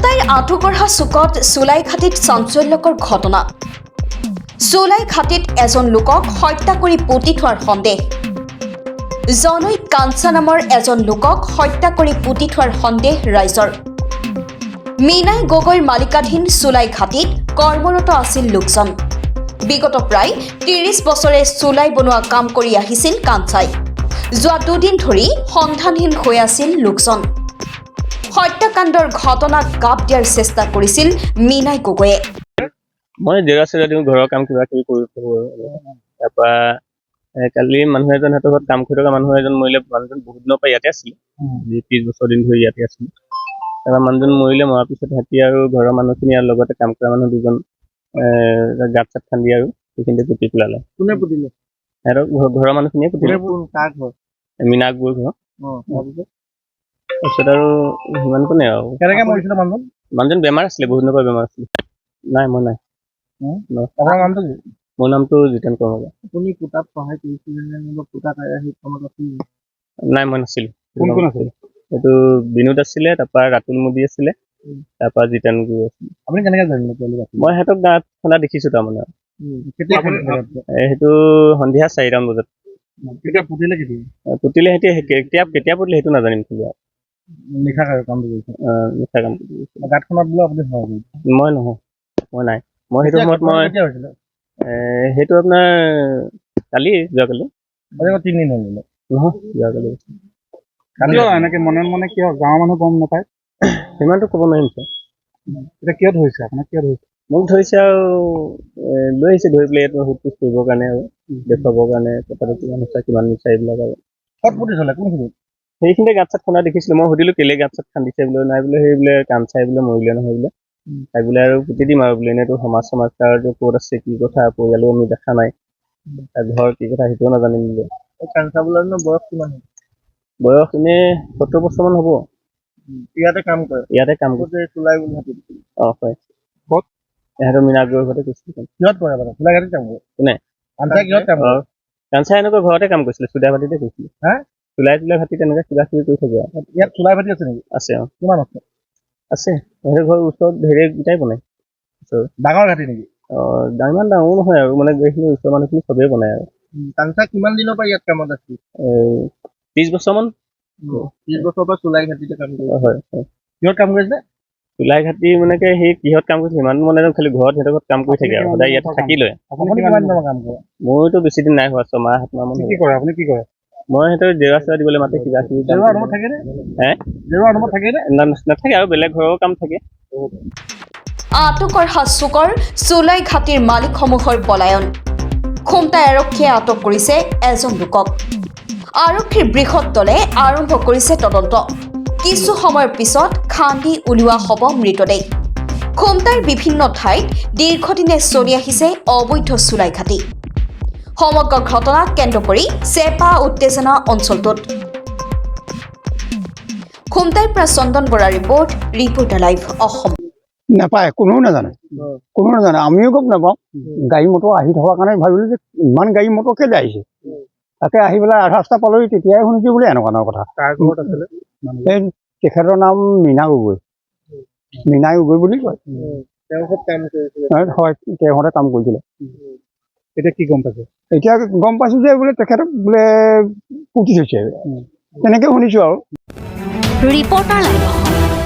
খুমটাইৰ আঁঠুগঢ়া চুকত চুলাইঘাটীত চাঞ্চল্যকৰ ঘটনা। চুলাইঘাটীত এজন লোকক হত্যা কৰি পুতি থোৱাৰ সন্দেহ। জনৈক কাঞ্চা নামৰ এজন লোকক হত্যা কৰি পুতি থোৱাৰ সন্দেহ ৰাইজৰ। মীনাই গগৈৰ মালিকাধীন চুলাইঘাটীত কৰ্মৰত আছিল লোকজন। বিগত প্ৰায় ৩০ বছৰে চুলাই বনোৱা কাম কৰি আহিছিল কাঞ্চাই। যোৱা দুদিন ধৰি সন্ধানহীন হৈ আছিল লোকজন। হত্যাকাণ্ডৰ ঘটনাক গাপ দিয়াৰ চেষ্টা কৰিছিল মীনাই গগৈয়ে। মই জেগা চেগা দিওঁ, ঘৰৰ কাম কিবা কিবি কৰি থাকোঁ আৰু তাৰপৰা কালি মানুহ এজন সিহঁতৰ ঘৰত কাম কৰি থকা মানুহ এজন মৰিলে। মানুহজন বহুত দিনৰ পৰা ইয়াতে আছিলে, 30 বছৰ দিন ধৰি ইয়াতে আছিলে। তাৰপৰা মানুহজন মৰিলে, মৰাৰ পিছত সিহঁতি আৰু ঘৰৰ মানুহখিনি আৰু লগতে কাম কৰা মানুহ দুজন গাঁত চাত খান্দি আৰু সেইখিনিতে পুতি পেলালে। কোনে পুতিলে? সিহঁতৰ ঘৰৰ মানুহখিনিয়ে পুতিলে। কাৰ ঘৰ? মীনা গগৈৰ ঘৰ। তাৰপিছত আৰু সিমান কোনে আৰু। কেনেকে মৰিছিলে মানুহজন? মানুহজন বেমাৰ আছিলে, বহুত দিনৰ পৰা বেমাৰ আছিলে। নাই মই নাই। আপোনাৰ নামটো কি? মোৰ নামটো জিতেন কৰ্মকাৰ। আপুনি পুতাত সহায় কৰিছিলে নে পুতাত সেই কামত আছিল? নাই মই নাছিলোঁ। কোন কোন আছিল? এইটো বিনোদ আছিলে, তাৰপৰা ৰাতুল মোদী আছিলে, তাৰপৰা জিতেন গগৈ আছিলে। আপুনি কেনেকে জানিলে? মই সিহঁতক গাঁত খন্দা দেখিছোঁ তাৰমানে। কেতিয়া সেইটো সন্ধিয়া 4টামান বজাত কেতিয়া পুতিলে? কেতিয়া পুতিলে সিহঁতি কেতিয়া পুতিলে সেইটো নাজানিম খালি আৰু। নিশা কামটো কৰিছে? মিছা কাম গাঁত খন্দাত বোলে আপুনি সহায় কৰিছে? মই নহয়, মই নাই। মই সেইটো সময়ত কেতিয়া হৈছিলে? সেইটো আপোনাৰ যোৱাকালি 3 দিন হ'ল নহয়, যোৱাকালি। কিয় এনেকে মনে মনে কিয় গাঁৱৰ মানুহ গম নাপায়? সিমানটো ক'ব নোৱাৰিম ছাৰ। এতিয়া কিয় ধৰিছে আপোনাক? কিয় ধৰিছে? মোক ধৰিছে আৰু লৈ আহিছে, ধৰি পেলাই ইয়াত সোধ পোছ কৰিবৰ কাৰণে আৰু দেখুৱাবৰ কাৰণে কথাটো কিমান সঁচা কিমান মিছা এইবিলাক আৰু। ক'ত পুতিছিলে? কোনখিনিত? সেইখিনিতে গাঁত চাত খন্দা দেখিছিলোঁ। মই সুধিলোঁ কেলে গাঁত চাত খান্দিছে বোলে। নাই বোলে সেই বোলে কাঞ্চাই বোলে মৰিলে নহয় বোলে, তাই বোলে আৰু পুতি দিম আৰু বোলে। এনেইতো সমাজ তাৰটো ক'ত আছে, কি কথা, পৰিয়ালো আমি দেখা নাই, তাৰ ঘৰ কি কথা সেইটোও নাজানিম বোলে। কাঞ্চা বোলাৰ বয়স কিমান? বয়স এনেই 70 বছৰমান হ'ব। ইয়াতে কাম কৰে? ইয়াতে কাম কৰে। চুলাই বুলি হয়। ক'ত? ইহঁতৰ মীনা গগৈৰ ঘৰতে কৰিছিলে। কিহত কৰে মানে? চুলাইঘাটীত কাম কৰে? কোনে? কাঞ্চা কিহত কাম কৰে? কাঞ্চাই এনেকুৱা ঘৰতে কাম কৰিছিলে, চুলাইঘাটীতে কৰিছিলে। চুলাই ঘাটি তেনেকৈ কিবা কিবি কৰি থাকে আৰু। ইয়াত চুলাইঘাটী আছে নেকি? আছে। কিমান আছে? আছে। সিহঁতৰ ঘৰৰ ওচৰত হেৰিকেইটাই বনায়। ডাঙৰ ঘাটি নেকি? ইমান ডাঙৰো নহয় আৰু, মানে এইখিনি ওচৰৰ মানুহখিনি চবেই বনায় আৰু। কাঞ্চা কিমান দিনৰ পৰা ইয়াত কামত আছিল? 30 বছৰমান। 30 বছৰৰ পৰা চুলাইঘাটীতে কাম কৰিছে? হয়। কিহত কাম কৰিছে? চুলাইঘাটী মানে সেই কিহত কাম কৰিছে সিমান মানে খালি ঘৰত সিহঁতৰ ঘৰত কাম কৰি থাকে আৰু সদায় ইয়াত থাকি লয়। আপুনি কিমান দিনৰ কাম কৰে? মইতো বেছি দিন নাই হোৱা, 6 মাহ 7 মাহ মান। কি কৰে আপুনি? কি কৰে? মই সিহঁতৰ জেওৰা চেওৰা দিবলৈ মাতে, কিবা কিবি নাথাকে আৰু বেলেগ ঘৰৰ কাম থাকে। আঁঠুগঢ়া চুকৰ চুলাইঘাটীৰ মালিকসমূহৰ পলায়ন। খুমটাই আৰক্ষীয়ে আটক কৰিছে এজন লোকক। আৰক্ষীৰ বৃহৎ দলে আৰম্ভ কৰিছে তদন্ত। কিছু সময়ৰ পিছত খান্দি উলিওৱা হ'ব মৃতদেহ। খুমটাইৰ বিভিন্ন ঠাইত দীৰ্ঘদিনে চলি আহিছে অবৈধ চুলাইঘাটী। সমগ্ৰ ঘটনাক কেন্দ্ৰ কৰি চেপা উত্তেজনা অঞ্চলটোত। খুমটাইৰ পৰা Chandan Bora report, reporter live Assam. নাপায়, কোনেও নাজানে। আমিও গম নাপাওঁ। গাড়ী মটৰ আহি থকাৰ কাৰণে ভাবিলোঁ যে ইমান গাড়ী মটৰ কেলৈ আহিছে। তাকে আহি পেলাই আধা ৰাস্তা পালোহি, তেতিয়াই শুনিছোঁ বোলে এনেকুৱা কথা। এই তেখেতৰ নাম মীনা গগৈ। মীনাই গগৈ বুলি কয়। হয়, তেওঁহঁতে কাম কৰিছিলে। এতিয়া কি গম পাইছে? এতিয়া গম পাইছোঁ যে বোলে তেখেতক বোলে পুতি থৈছে, তেনেকৈ শুনিছোঁ আৰু। Reporter live Assam.